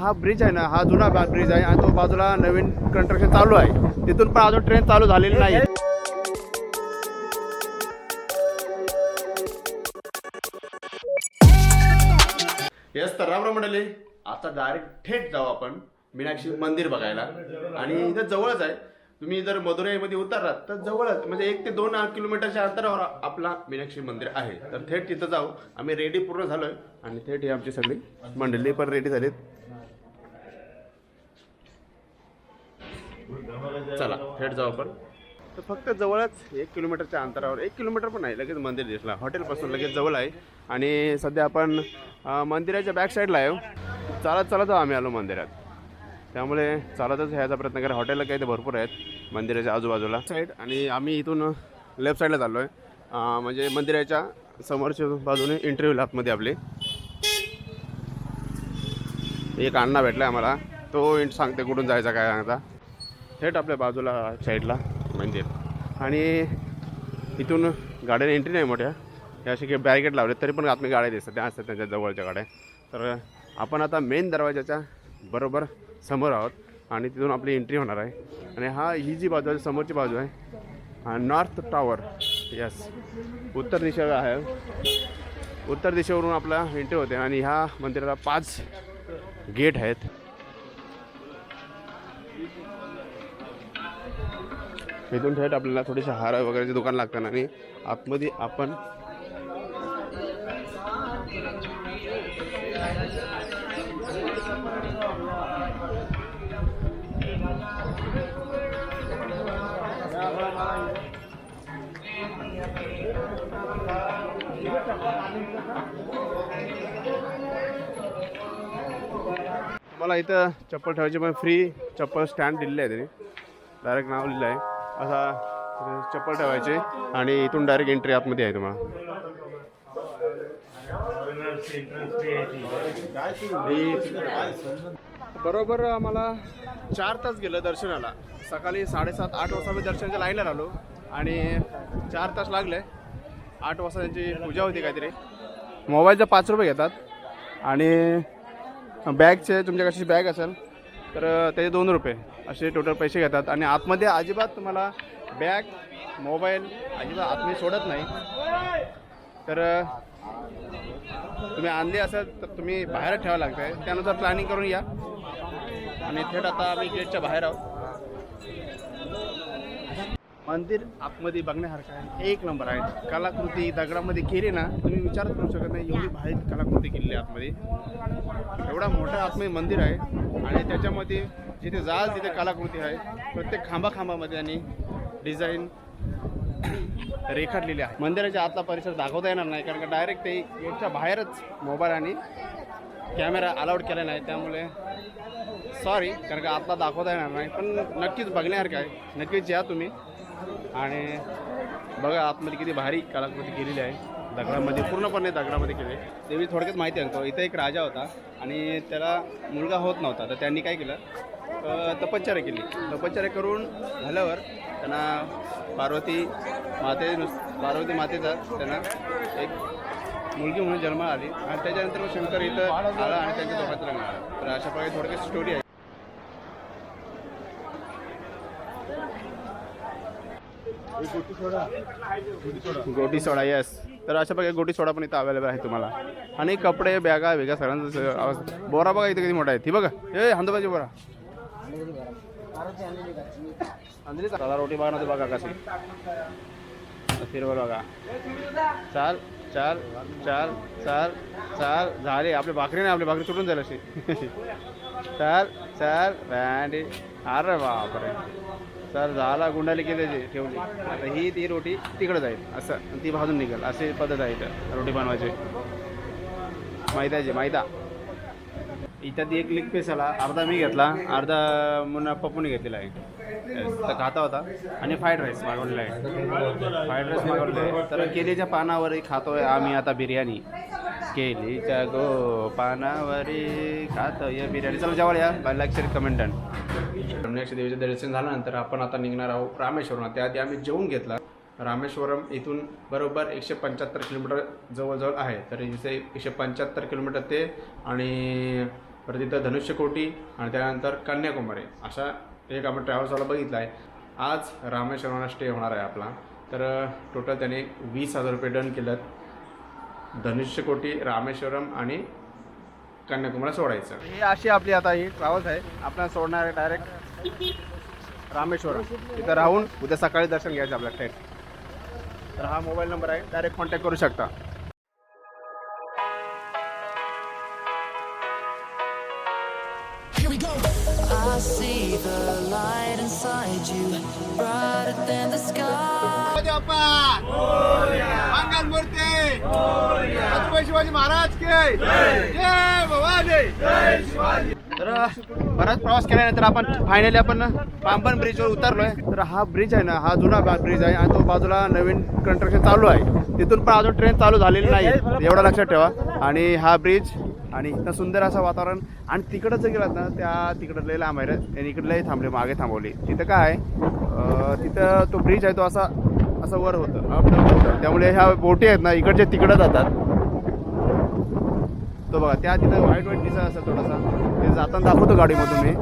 हा ब्रिज आहे ना, हा जुना ब्रिज आहे आणि तो बाजूला नवीन कंस्ट्रक्शन चालू आहे. तिथून पण अजून ट्रेन चालू झालेली नाही. येस, तर राम राम मंडळी. आता डायरेक्ट थेट जाऊ आपण मीनाक्षी मंदिर बघायला. आणि इथं जवळच आहे. तुम्ही जर मदुराईमध्ये उतरलात तर जवळच म्हणजे 1 ते 2 किलोमीटरच्या अंतरावर आपला मीनाक्षी मंदिर आहे. तर थेट तिथं जाऊ. आम्ही रेडी पूर्ण झालोय आणि थेट ही आमची सगळी मंडळी पण रेडी झालीत. चला थेट जाऊ आपण. तर फक्त जवळच 1 किलोमीटरच्या अंतरावर, 1 किलोमीटर पण नाही, लगेच मंदिर दिसला. हॉटेलपासून लगेच जवळ आहे. आणि सध्या आपण मंदिराच्या बॅक साईडला आहे. चालत चालत आम्ही आलो मंदिरात, त्यामुळे चालतच ह्याचा प्रयत्न करा. हॉटेलला काही ते भरपूर आहेत मंदिराच्या आजूबाजूला साईड. आणि आम्ही इथून लेफ्ट साईडला चाललो आहे, म्हणजे मंदिराच्या समोरच्या बाजूने इंटरव्ह्यू आतमध्ये आपली. एक अण्णा भेटला आम्हाला, तो सांगते कुठून जायचं काय सांगता. थेट आपल्या बाजूला साईडला मंदिर. आणि इथून गाड्याने एंट्री नाही मोठ्या, हे असे काही बॅरिकेड लावले तरी पण आतमध्ये गाड्या दिसतात, त्या असतात त्यांच्या जवळच्या गाड्या. तर आपण आता मेन दरवाजाच्या बरोबर समोर आहोत आणि तिथून आपली एंट्री होणार आहे. आणि ही जी बाजू आहे, समोरची बाजू आहे नॉर्थ टॉवर. यस, उत्तर दिशेला आहे. उत्तर दिशेवरून आपला एंट्री होते. आणि ह्या मंदिराला 5 गेट आहेत. इथून थेट आपल्याला थोडेसे हार वगैरेचे दुकान लागतात. आणि आतमध्ये आपण मला इथं चप्पल ठेवायची पण फ्री चप्पल स्टँड दिलेलं आहे. त्यांनी डायरेक्ट नाव लिहिलं आहे असा चप्पल ठेवायचे. आणि इथून डायरेक्ट एंट्री आतमध्ये आहे तुम्हाला. बरोबर आम्हाला 4 तास गेलं दर्शनाला. सकाळी 7:30-8 वाजता मी दर्शनाच्या लाईनला आलो आणि 4 तास लागले. 8 वाजता त्यांची पूजा होती काहीतरी. मोबाईलचा 5 रुपये घेतात आणि बॅगचे तुमच्या कशी बॅग असेल तर त्याचे 2 रुपये असे टोटल पैसे घेतात. आणि आतमध्ये अजिबात तुम्हाला बॅग मोबाईल अजिबात आतमध्ये सोडत नाही. तर तुम्ही आणले असेल तर तुम्ही बाहेर ठेवावं लागतं आहे, त्यानुसार प्लॅनिंग करून या. आणि थेट आता आम्ही गेटच्या बाहेर आहोत. मंदिर आतमध्ये बघण्यासारखं आहे, 1 नंबर आहे. कलाकृती दगडामध्ये केली ना, तुम्ही विचारच करू शकत नाही एवढी भारी कलाकृती केलेली आहे आतमध्ये. एवढा मोठा आतमध्ये मंदिर आहे आणि त्याच्यामध्ये जिथे जाल तिथे कलाकृती आहे. प्रत्येक खांबामध्ये आणि डिझाईन रेखाटलेली आहे. मंदिराच्या आतला परिसर दाखवता येणार नाही कारण का डायरेक्ट ते गेटच्या बाहेरच मोबाईल आणि कॅमेरा अलाउड केला नाही, त्यामुळे सॉरी कारण का आतला दाखवता येणार नाही. पण नक्कीच बघण्यासारखं आहे, नक्कीच या तुम्ही आणि बघा आतमध्ये किती भारी कलाकृती केलेली आहे. दगडामध्ये पूर्णपणे दगडामध्ये केले. ते मी थोडक्यात माहिती सांगतो. इथं एक राजा होता आणि त्याला मुलगा होत नव्हता, तर त्यांनी काय केलं, तपश्चर्या केली. तपश्चर्या करून झाल्यावर त्यांना पार्वती मातेचा त्यांना एक मुलगी म्हणून जन्म आली. आणि त्याच्यानंतर शंकर इथं आला आणि त्यांच्या दोघांचं लग्न आलं. तर अशा प्रकारे थोडक्यात स्टोरी आहे. गोटी सोडा. येस, तर अशा प्रकारे गोटी सोडा पण इथं अवेलेबल आहे तुम्हाला. आणि कपडे बॅगा वेगळ्या सगळ्यांचं. बोरा बघा इथे किती मोठा आहे. ती बघा, हे हंदोबाजी बोरा. दादा रोटी बघा ना, बघा कशी फिरवर बघा. चाल चाल चाल चाल चाल झाले. आपली भाकरी नाही, आपली भाकरी सुटून जाईल अशी. चाल चाल बँडी. अरे बापरे, सर झाला. गुंडाली की त्याची ठेवली. आता ती रोटी तिकडं जाईल असं, ती भाजून निघेल. अशी पद्धत आहे इथं रोटी बनवायची. मैदा इथं ती 1 लेग पीस आला, अर्धा मी घेतला, अर्धा मुन्ना पप्पूने घेतलेला आहे. तर खाता होता. आणि फ्राईड राईस मागवलेला आहे. फ्राईड राईस मागवलेला आहे. तर केलीच्या पानावरही खातोय आम्ही आता बिर्याणी. केलीच्या पानावरी खातोय बिर्याणी. चला जेवायला या. Like share comment. मीनाक्षी देवीचं दर्शन झाल्यानंतर आपण आता निघणार आहोत रामेश्वरम. त्याआधी आम्ही जेवून घेतला. रामेश्वरम इथून बरोबर 175 किलोमीटर जवळजवळ आहे. तर इथे 175 किलोमीटर ते आणि परत तिथं धनुष्यकोटी आणि त्यानंतर कन्याकुमारी अशा एक आपण ट्रॅव्हल्सवाला बघितला आहे. आज रामेश्वरमला स्टे होणार आहे आपला. तर टोटल त्याने 20,000 रुपये डन केलं. धनुष्यकोटी, रामेश्वरम आणि कन्याकुमारी सोडायचं. ही अशी आपली आता ही ट्रॅव्हल्स आहे. आपल्याला सोडणार आहे डायरेक्ट रामेश्वरम. तिथं राहून उद्या सकाळी दर्शन घ्यायचं आपल्या थेट. तर हा मोबाईल नंबर आहे, डायरेक्ट कॉन्टॅक्ट करू शकता. I see the light inside you, brighter than the sky. Shivaji Maharaj के जय भवानी. तर बराच प्रवास केल्यानंतर आपण फायनली आपण पांबन ब्रिजवर उतरलोय. तर हा ब्रिज आहे ना, हा जुना ब्रिज आहे आणि तो बाजूला नवीन कन्स्ट्रक्शन चालू आहे. तिथून पण अजून ट्रेन चालू झालेली नाही, एवढं लक्षात ठेवा. आणि हा ब्रिज आणि इथं सुंदर असं वातावरण. आणि तिकडं जर गेलात ना, त्या तिकडं लय लांब आहे रे. आणि इकडं लय थांबले, मागे थांबवली. तिथं काय तिथं तो ब्रिज आहे तो असा असं वर होतं, अप डाऊन होतं. त्यामुळे ह्या बोटी आहेत ना इकडचे तिकडं जातात. तो बघा त्या तिथं व्हाईट व्हाईट दिसत असं थोडासा, ते जाताना दाखवतो गाडीमधून मी.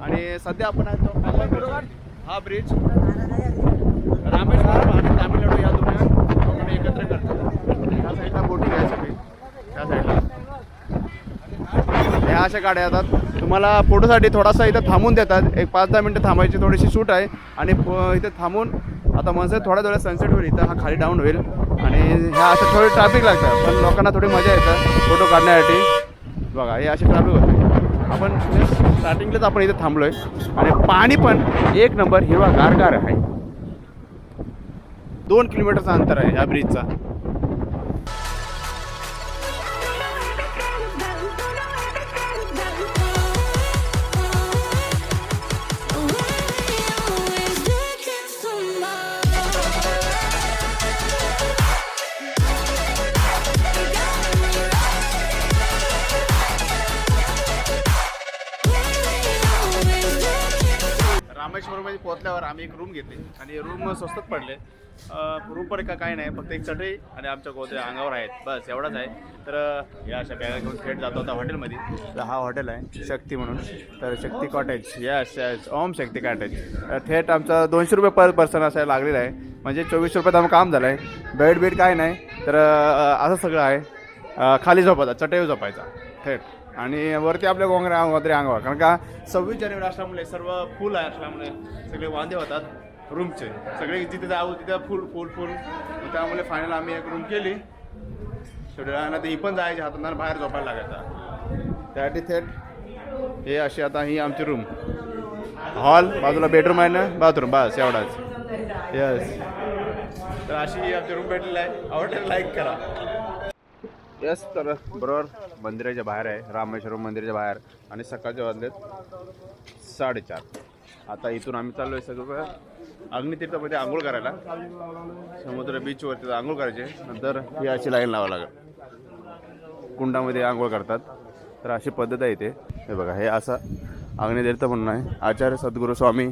आणि सध्या आपण हा ब्रिज रामेश्वरम आणि तामिळनाडू या दोन्ही एकत्र करतो. ह्या साईडला बोटी घ्यायची, त्या साईडला ह्या अशा गाड्या येतात. तुम्हाला फोटोसाठी थोडासा इथं थांबून देतात, एक 5-10 मिनटं थांबायची थोडीशी शूट आहे. आणि इथं थांबून आता म्हणजे थोड्या थोड्या सनसेट होईल, इथं हा खाली डाऊन होईल. आणि ह्या अशा थोडी ट्रॅफिक लागतात, पण लोकांना थोडी मजा येतं फोटो काढण्यासाठी. बघा हे अशी ट्रॅफिक होते. आपण स्टार्टिंगलाच आपण इथं थांबलो आहे. आणि पाणी पण एक नंबर हिरवा गारगार आहे. 2 किलोमीटरचं अंतर आहे या ब्रिजचा. रामेश्वरमध्ये पोहोचल्यावर आम्ही एक रूम घेतली आणि रूम स्वस्तात पडले. रूम पण का काही नाही, फक्त एक चटई आणि आमच्या गोत्या अंगावर आहेत, बस एवढाच आहे. तर या अशा बॅगा घेऊन थेट जातो होता हॉटेलमध्ये. तर हा हॉटेल आहे शक्ती म्हणून, तर शक्ती कॉटेज. यस ओम शक्ती कॉटेज. थेट आमचा 200 रुपये पर पर्सन असायला लागलेला आहे, म्हणजे 24 रुपयात आम्ही काम झालं आहे. बेड काय नाही, तर असं सगळं आहे. खाली झोपायचा, चटईवर झोपायचा थेट. आणि वरती आपल्या गोंगऱ्या वगैरे अंगावर, कारण का 26 जानेवारी असल्यामुळे सर्व फुल आहे असल्यामुळे सगळे वांदे होतात रूमचे. सगळे जिथे जाऊ तिथं फुल. त्यामुळे फायनल आम्ही एक रूम केली. शेवटी ही पण जायची हातांना बाहेर झोपायला लागायचा. त्यासाठी थेट हे अशी आता ही आमची रूम. हॉल बाजूला बेडरूम आहे ना, बाथरूम, बस एवढाच. यस, तर अशी आमची रूम भेटलेली आहे. आवडलेलं लाईक करा. यस, तर बरोबर मंदिराच्या बाहेर आहे, रामेश्वरम मंदिराच्या बाहेर. आणि सकाळचे वाजलेत 4:30. आता इथून आम्ही चाललो आहे सगळं अग्नितीर्थामध्ये आंघोळ करायला. समुद्र बीचवरती आंघोळ करायचे, नंतर ही अशी लाईन लावावं लागेल. कुंडामध्ये आंघोळ करतात, तर अशी पद्धत आहे इथे. हे बघा, हे असं अग्नितीर्थ म्हणून आहे. आचार्य सद्गुरू स्वामी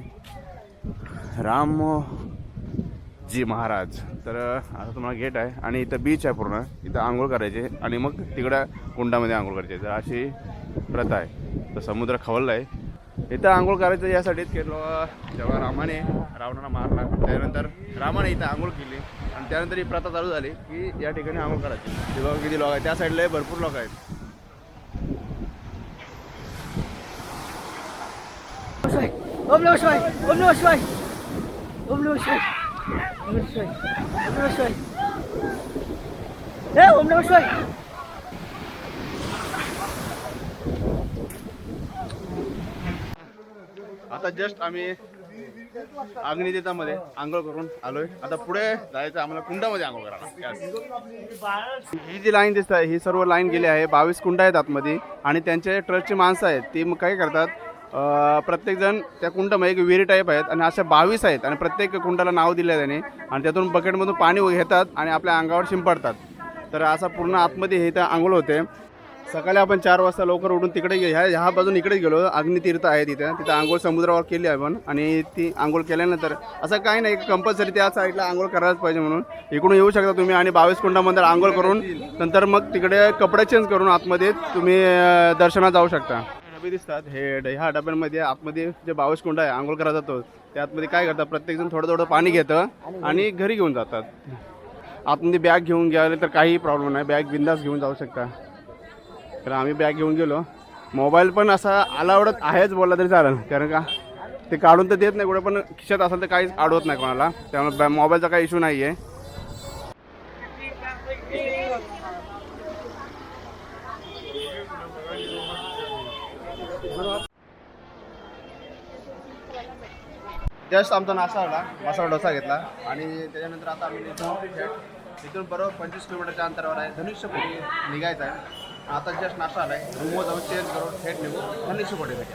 रामजी महाराज. तर आता तुम्हाला गेट आहे आणि इथं बीच आहे पूर्ण, इथं आंघोळ करायचे आणि मग तिकडं कुंडामध्ये आंघोळ करायचे. तर अशी प्रथा आहे. तर समुद्र खवलला आहे, इथं आंघोळ करायचं यासाठीच की जेव्हा रामाने रावणाला मारला त्यानंतर रामाने इथं आंघोळ केली आणि त्यानंतर ही प्रथा चालू झाली की या ठिकाणी आंघोळ करायची. ते बघा किती लोक आहेत, त्या साईडला भरपूर लोक आहेत. ओम नमः शिवाय, ओम नमः शिवाय, ओम नमः शिवाय, ओम नमः शिवाय, ओम नमः शिवाय, हे ओम नमः शिवाय. आता जस्ट आम्ही अग्नितीर्थामध्ये आंघोळ करून आलोय. आता पुढे जायचं आम्हाला कुंडामध्ये आंघोळ करायला. ही जी लाईन दिसत आहे ही सर्व लाईन गेली आहे. 22 कुंड आहेत आतमध्ये आणि त्यांचे ट्रस्टची माणसं आहेत. ती मग काय करतात, प्रत्येकजण त्या कुंडामध्ये एक विहिरी टाईप आहेत आणि अशा 22 आहेत आणि प्रत्येक कुंडाला नाव दिलं आहे त्याने. आणि त्यातून बकेटमधून पाणी घेतात आणि आपल्या अंगावर शिंपडतात. तर असा पूर्ण आतमध्ये हे इथं आंघोळ होते. सकाळी आपण 4 वाजता लवकर उठून तिकडे ह्या बाजून इकडे गेलो. अग्नितीर्थ आहे तिथं आंघोळ समुद्रावर केली आपण आणि ती आंघोळ केल्यानंतर असं काही नाही कंपल्सरी त्या साईडला आंघोळ करायलाच पाहिजे म्हणून इकडून येऊ शकता तुम्ही आणि 22 कुंडामध्ये आंघोळ करून नंतर मग तिकडे कपडे चेंज करून आतमध्ये तुम्ही दर्शनात जाऊ शकता. डबे दिसतात ह्या डब्यांमध्ये आतमध्ये जे 22 कुंड आहे आंघोळ करायला जातो त्यातमध्ये काय करतात प्रत्येकजण थोडं थोडं पाणी घेतं आणि घरी घेऊन जातात. आतमध्ये बॅग घेऊन गेले तर काही प्रॉब्लेम नाही, बॅग बिंदास घेऊन जाऊ शकता. तर आम्ही बॅग घेऊन गेलो. मोबाईल पण असा अलाउड आहेच बोलला तरी चालेल कारण का ते काढून तर देत नाही कुठे पण खिशात असेल तर काहीच अडवत नाही कोणाला, त्यामुळे मोबाईलचा काही इश्यू नाही आहे. जस्ट आमचा नाश्ता आला, मसाला डोसा घेतला आणि त्याच्यानंतर आता आम्ही इथून बरोबर 25 किलोमीटरच्या अंतरावर आहे धनुष्यकोटी निघायचं आहे. आता जस्ट नाश्ता आला आहे, रूमवर जाऊन चेंज करून थेट निघू धनुष्यकोटीसाठी.